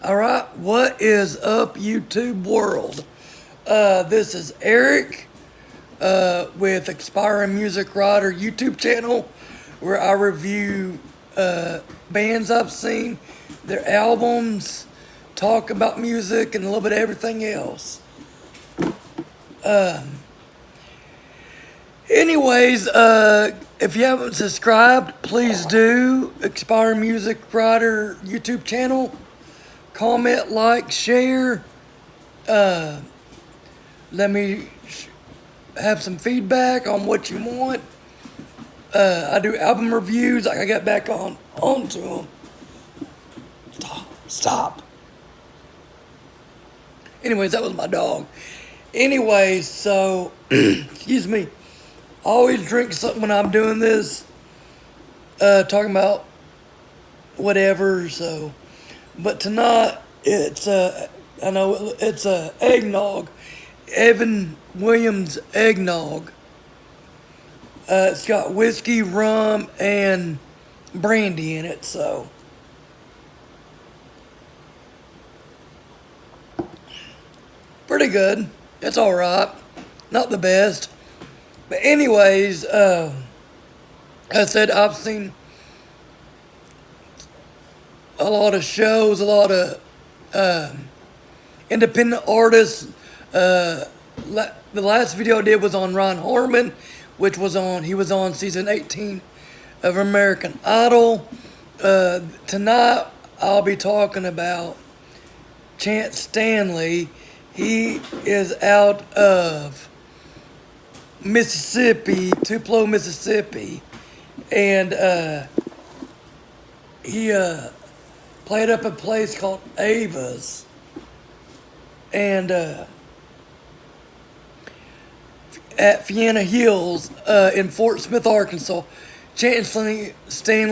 All right, what is up, YouTube world? This is Eric with Expiring Music Writer YouTube channel, where I review bands I've seen, their albums, talk about music, and a little bit of everything else. Anyways, if you haven't subscribed, please do. Expiring Music Writer YouTube channel. Comment, like, share. Let me have some feedback on what you want. I do album reviews. I got back onto them. Stop. Anyways, that was my dog. Anyways, so excuse me. I always drink something when I'm doing this. Talking about whatever. So. But tonight, it's, I know it's eggnog, Evan Williams eggnog. It's got whiskey, rum, and brandy in it, so. Pretty good. It's all right. Not the best. But anyways, I said I've seen a lot of shows, a lot of independent artists. The last video I did was on Ron Harmon, he was on season 18 of American Idol. Tonight I'll be talking about Stanley. He is out of Mississippi, Tupelo, Mississippi, and he played up a place called Ava's, and at Finana Hills in Fort Smith, Arkansas. Stanley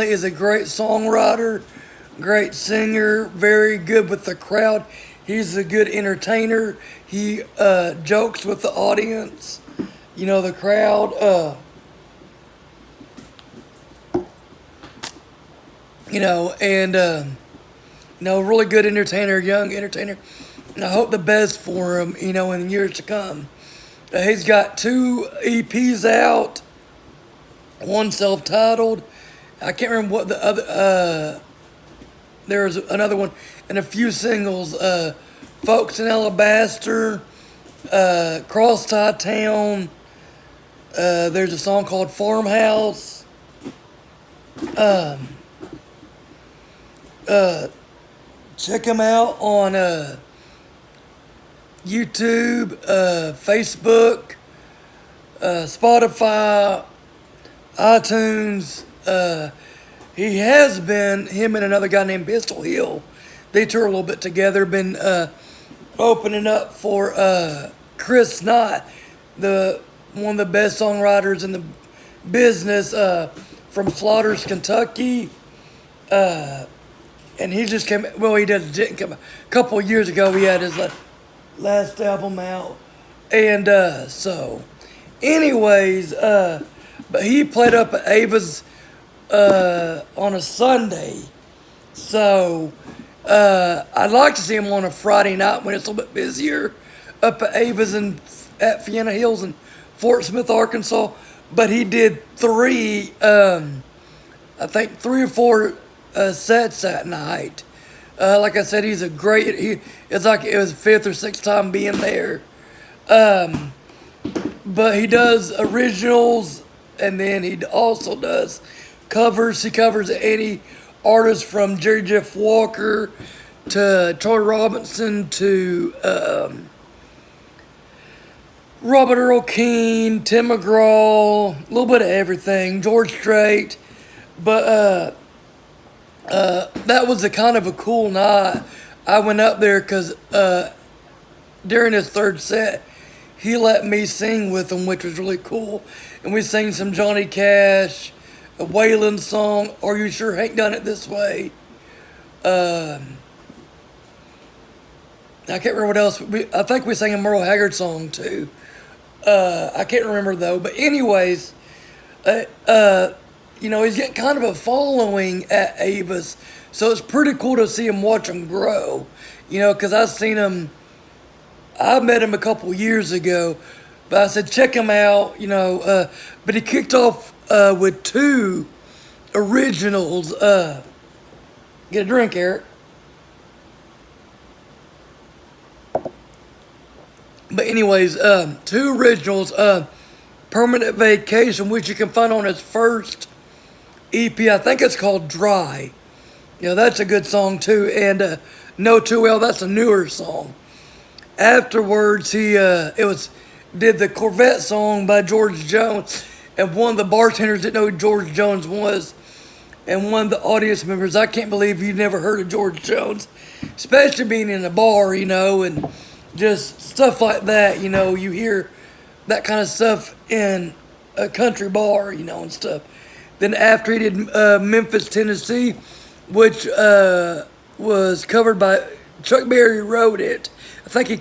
is a great songwriter, great singer, very good with the crowd. He's a good entertainer. He jokes with the audience, you know, the crowd. You know, and really good entertainer, young entertainer. And I hope the best for him, you know, in the years to come. He's got 2 EPs out, one self-titled. I can't remember what the other, there's another one, and a few singles. Folks in Alabaster, Cross Tie Town. There's a song called Farmhouse. Check him out on YouTube, Facebook, Spotify, iTunes. He has been, him and another guy named Pistol Hill, they tour a little bit together, been opening up for Chris Knight, one of the best songwriters in the business, from Slaughters, Kentucky. And he just came, well, didn't come, a couple of years ago, he had his last album out. And so, anyways, but he played up at Ava's on a Sunday. So, I'd like to see him on a Friday night when it's a little bit busier up at Ava's at Finana Hills in Fort Smith, Arkansas. But he did 3 or 4 sets that night. Like I said, he's a great, it's like it was 5th or 6th time being there. But he does originals, and then he also does covers. He covers any artist from Jerry Jeff Walker to Troy Robinson to Robert Earl Keen, Tim McGraw, a little bit of everything, George Strait. But that was a kind of a cool night. I went up there because during his 3rd set, he let me sing with him, which was really cool. And we sang some Johnny Cash, a Waylon song, Are You Sure Hank Done It This Way? I can't remember what else. I think we sang a Merle Haggard song too. I can't remember though. But anyways, he's getting kind of a following at Avis, so it's pretty cool to see him, watch him grow. Because I met him a couple years ago, but I said check him out. But he kicked off with two originals. Get a drink, Eric. But anyways, two originals. Permanent Vacation, which you can find on his first EP. I think it's called Dry. That's a good song too. And Know Too Well, that's a newer song. Afterwards, he did the Corvette song by George Jones, and one of the bartenders didn't know who George Jones was, and one of the audience members, I can't believe you've never heard of George Jones, especially being in a bar, and just stuff like that. You hear that kind of stuff in a country bar, and stuff. Then after he did Memphis, Tennessee, which was covered by Chuck Berry, wrote it. I think he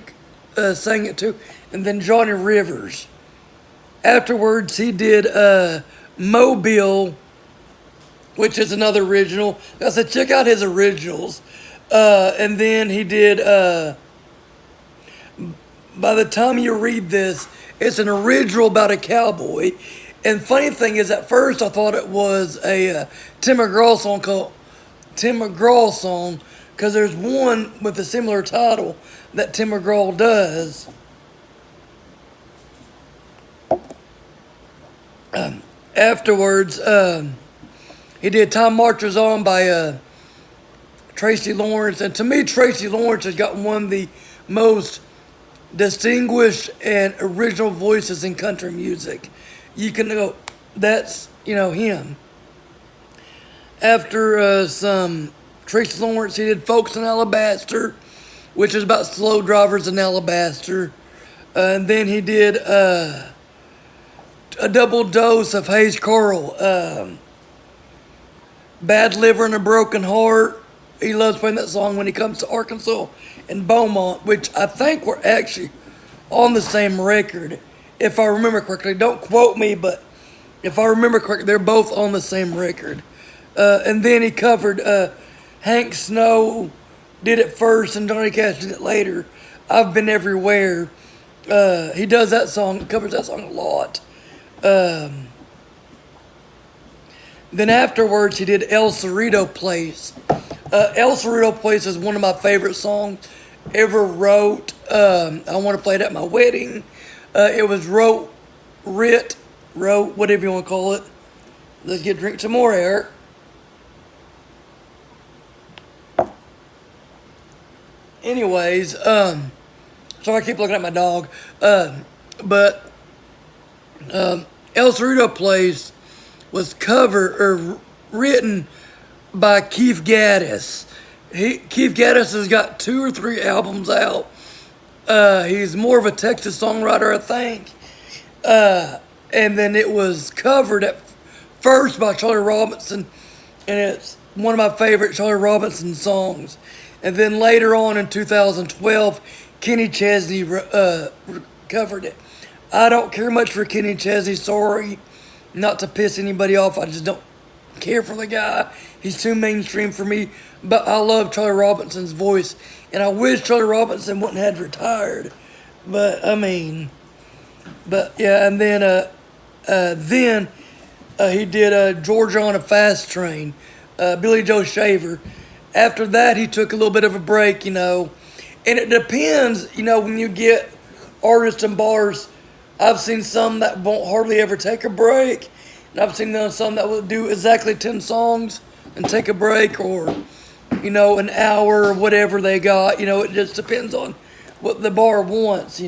sang it too. And then Johnny Rivers. Afterwards, he did Mobile, which is another original. I said, check out his originals. And then he did, by the time you read this, it's an original about a cowboy. And funny thing is, at first I thought it was a Tim McGraw song called Tim McGraw song, because there's one with a similar title that Tim McGraw does. Afterwards, he did Time Marches On by Tracy Lawrence. And to me, Tracy Lawrence has got one of the most distinguished and original voices in country music. You can go, that's, him. After some Tracy Lawrence, he did Folks in Alabaster, which is about slow drivers in Alabaster. And then he did a double dose of Hayes Carl, Bad Liver and a Broken Heart. He loves playing that song when he comes to Arkansas and Beaumont, which I think were actually on the same record, if I remember correctly. Don't quote me, but if I remember correctly, they're both on the same record. And then he covered Hank Snow, did it first, and Johnny Cash did it later. I've Been Everywhere. He does that song, covers that song a lot. Then afterwards, he did El Cerrito Place. El Cerrito Place is one of my favorite songs ever wrote. I want to play it at my wedding. It was wrote, whatever you want to call it. Let's get drink some more, Eric. Anyways, sorry I keep looking at my dog. But El Cerrito Place was covered or written by Keith Gaddis. Keith Gaddis has got 2 or 3 albums out. He's more of a Texas songwriter, I think. And then it was covered at first by Charlie Robinson, and it's one of my favorite Charlie Robinson songs. And then later on in 2012, Kenny Chesney covered it. I don't care much for Kenny Chesney, sorry. Not to piss anybody off, I just don't care for the guy. He's too mainstream for me, but I love Charlie Robinson's voice, and I wish Charlie Robinson wouldn't have retired. But yeah, and then he did Georgia on a Fast Train, Billy Joe Shaver. After that, he took a little bit of a break, and it depends, when you get artists and bars. I've seen some that won't hardly ever take a break, and I've seen some that will do exactly 10 songs and take a break, or, an hour or whatever they got. It just depends on what the bar wants,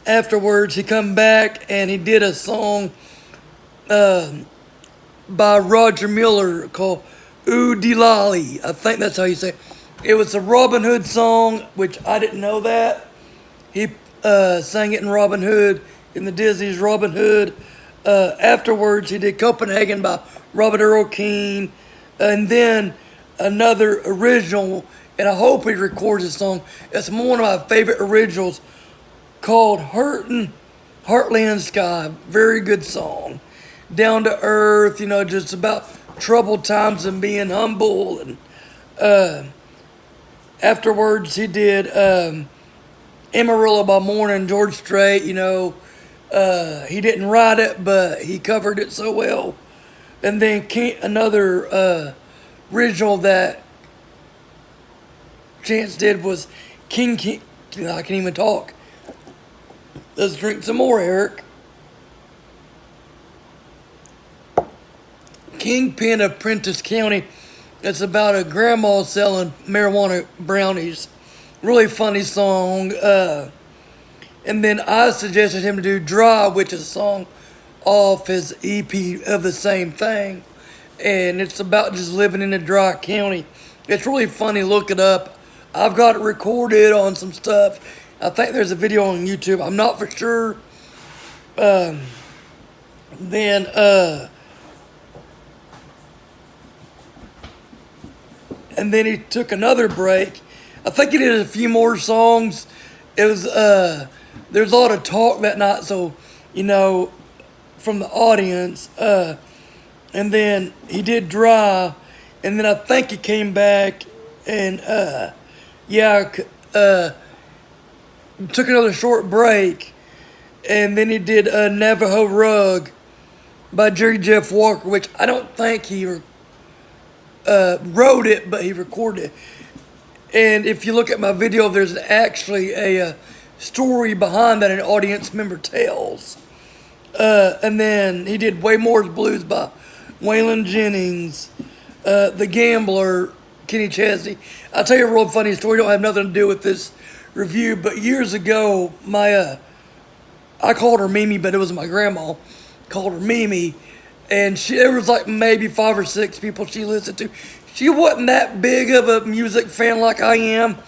Afterwards, he come back and he did a song by Roger Miller called Ooh De Lolly. I think that's how you say it. It was a Robin Hood song, which I didn't know that. He sang it in Robin Hood, in the Disney's Robin Hood. Afterwards, he did Copenhagen by Robert Earl Keen. And then another original and I hope he records this song. It's one of my favorite originals called Heartland Sky. Very good song. Down to earth, just about troubled times and being humble. And afterwards, he did Amarillo by Morning, George Strait. He didn't write it, but he covered it so well. And then another original that Chance did was King. I can't even talk. Let's drink some more, Eric. Kingpin of Prentice County. It's about a grandma selling marijuana brownies. Really funny song. And then I suggested him to do Dry, which is a song off his EP of the same thing. And it's about just living in a dry county. It's really funny. Look it up. I've got it recorded on some stuff. I think there's a video on YouTube. I'm not for sure. And then he took another break. I think he did a few more songs. It was there's a lot of talk that night, so from the audience. And then he did Dry, and then I think he came back and took another short break, and then he did Navajo Rug by Jerry Jeff Walker, which I don't think he wrote it, but he recorded it. And if you look at my video, there's actually a story behind that an audience member tells. And then he did Waymore's Blues by Waylon Jennings, The Gambler, Kenny Chesney. I'll tell you a real funny story. Don't have nothing to do with this review, but years ago, I called her Mimi, but it was my grandma. Called her Mimi, and there was like maybe 5 or 6 people she listened to. She wasn't that big of a music fan like I am,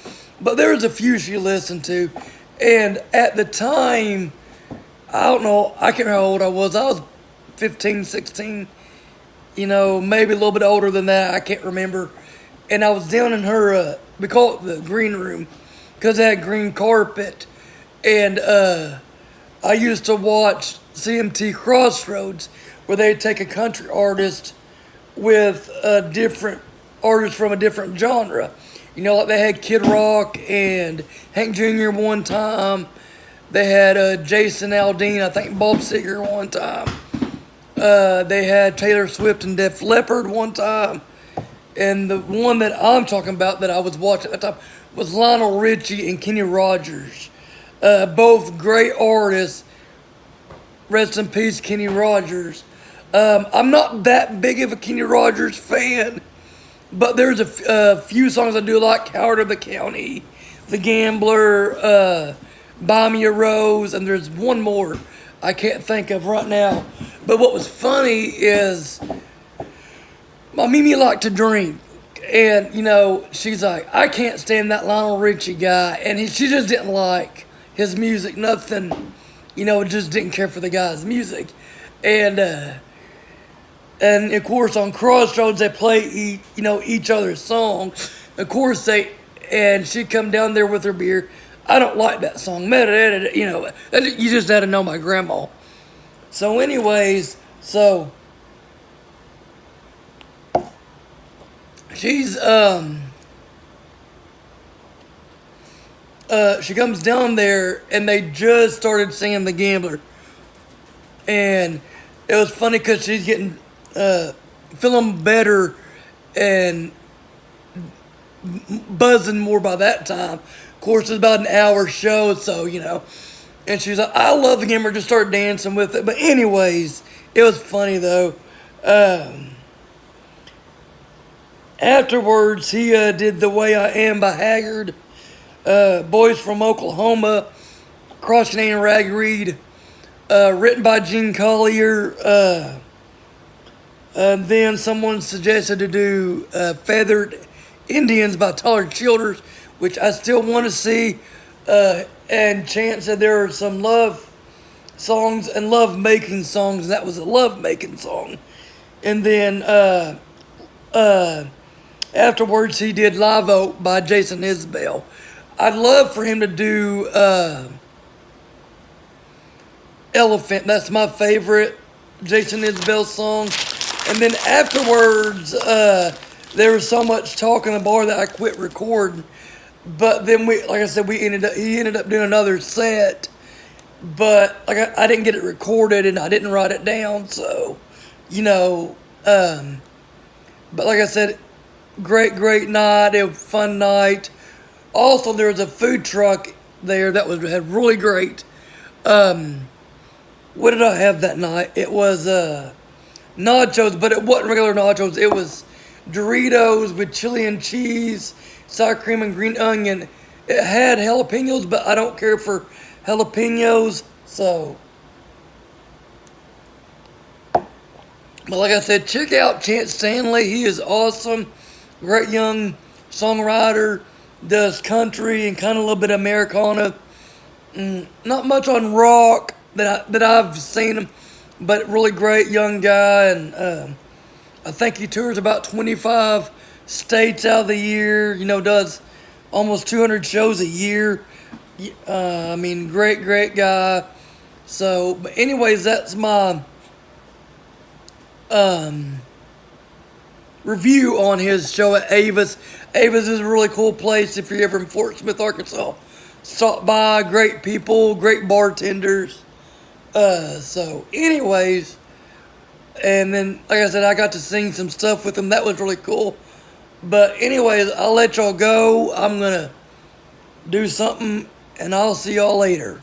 but there was a few she listened to. And at the time, I don't know, I can't remember how old I was. I was 15, 16, maybe a little bit older than that. I can't remember. And I was down in her, we call it the green room, because it had green carpet. And I used to watch CMT Crossroads, where they'd take a country artist with a different artist from a different genre. Like they had Kid Rock and Hank Jr. one time. They had Jason Aldean, I think Bob Seger one time. They had Taylor Swift and Def Leppard one time. And the one that I'm talking about that I was watching at the time was Lionel Richie and Kenny Rogers. Both great artists. Rest in peace, Kenny Rogers. I'm not that big of a Kenny Rogers fan, but there's a few songs I do like. Coward of the County, The Gambler, Buy Me a Rose, and there's one more I can't think of right now. But what was funny is my Mimi liked to drink, and she's like, I can't stand that Lionel Richie guy, and she just didn't like his music, nothing, just didn't care for the guy's music. And of course on Crossroads they play each other's songs. Of course and she'd come down there with her beer. I don't like that song. You just had to know my grandma. So anyways, she's she comes down there and they just started singing The Gambler. And it was funny because she's getting feeling better and buzzing more by that time. Of course, it's about an hour show, so and she's like, I love The Gambler, just start dancing with it. But anyways, it was funny though. Afterwards, he did The Way I Am by Haggard, Boys from Oklahoma, Cross Canadian Ragweed, written by Gene Collier. Then someone suggested to do Feathered Indians by Tyler Childers, which I still want to see. And Chance said there are some love songs and love-making songs, and that was a love-making song. And then Afterwards, he did Live Oak by Jason Isbell. I'd love for him to do Elephant. That's my favorite Jason Isbell song. And then afterwards, there was so much talk in the bar that I quit recording. But then like I said, he ended up doing another set. But like I didn't get it recorded and I didn't write it down. So, you know, but like I said, great night. It was a fun night. Also, there was a food truck there that had really great. What did I have that night? It was nachos, but it wasn't regular nachos. It was Doritos with chili and cheese, sour cream and green onion. It had jalapenos, but I don't care for jalapenos. So, but like I said, check out Chance Stanley. He is awesome. Great young songwriter. Does country and kind of a little bit of Americana. Not much on rock that I've seen him, but really great young guy. And I think he tours about 25 states out of the year. You know, does almost 200 shows a year. I mean, great guy. So, but anyways, that's my review on his show at Avis. Avis is a really cool place if you're ever in Fort Smith, Arkansas. Stop by, great people, great bartenders. So anyways, and then like I said, I got to sing some stuff with him. That was really cool. But anyways, I'll let y'all go. I'm gonna do something and I'll see y'all later.